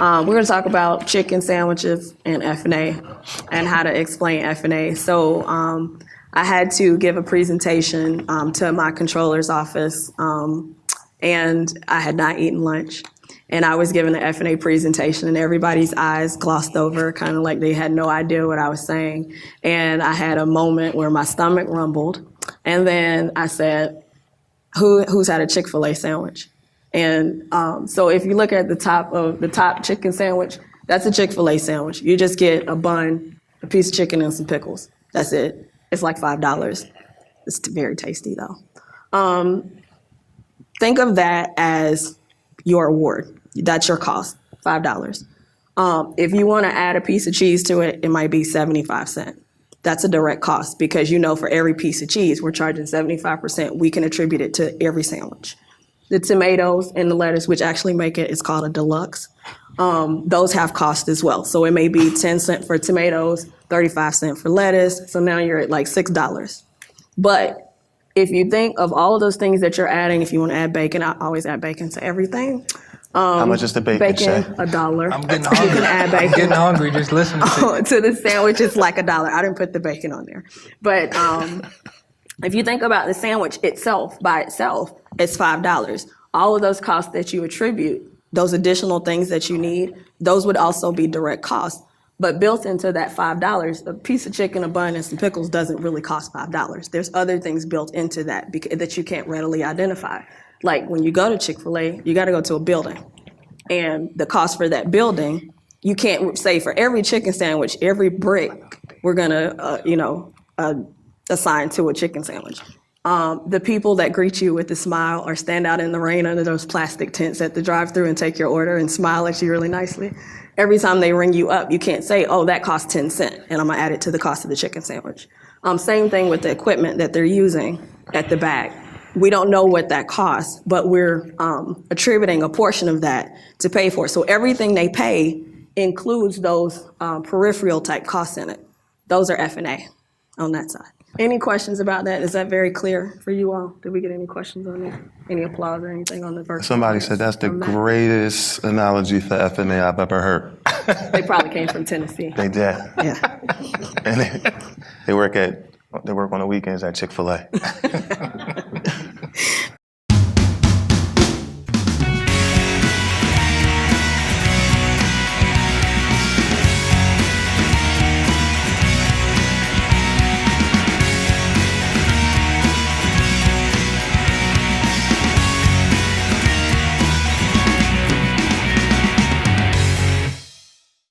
We're going to talk about chicken sandwiches and F&A and how to explain F&A. So I had to give a presentation to my controller's office, and I had not eaten lunch. And I was giving the F&A presentation, and everybody's eyes glossed over, kind of like they had no idea what I was saying. And I had a moment where my stomach rumbled, and then I said, who's had a Chick-fil-A sandwich? And so if you look at the top chicken sandwich, that's a Chick-fil-A sandwich. You just get a bun, a piece of chicken, and some pickles. That's it. It's like $5. It's very tasty, though. Think of that as your award. That's your cost, $5. If you want to add a piece of cheese to it, it might be 75 cents. That's a direct cost because for every piece of cheese, we're charging 75%. We can attribute it to every sandwich. The tomatoes and the lettuce, which actually make it's called a deluxe, those have cost as well. So it may be 10 cents for tomatoes, 35 cents for lettuce. So now you're at like $6. But if you think of all of those things that you're adding, if you want to add bacon, I always add bacon to everything. How much is the bacon, Bacon, Chea? $1. I'm getting hungry. You can add bacon. I'm getting hungry just listening to to the sandwich, it's like $1. I didn't put the bacon on there. But if you think about the sandwich itself, by itself, it's $5. All of those costs that you attribute, those additional things that you need, those would also be direct costs. But built into that $5, a piece of chicken, a bun, and some pickles doesn't really cost $5. There's other things built into that that you can't readily identify. Like when you go to Chick-fil-A, you got to go to a building. And the cost for that building, you can't say for every chicken sandwich, every brick, we're going to, assign to a chicken sandwich. The people that greet you with a smile or stand out in the rain under those plastic tents at the drive-thru and take your order and smile at you really nicely, every time they ring you up, you can't say, oh, that costs 10 cents, and I'm going to add it to the cost of the chicken sandwich. Same thing with the equipment that they're using at the back. We don't know what that costs, but we're attributing a portion of that to pay for it. So everything they pay includes those peripheral type costs in it. Those are F&A on that side. Any questions about that? Is that very clear for you all? Did we get any questions on that? Any applause or anything on the verse? Somebody said that's the greatest analogy for F&A I've ever heard. They probably came from Tennessee. They did. Yeah. And they work on the weekends at Chick-fil-A.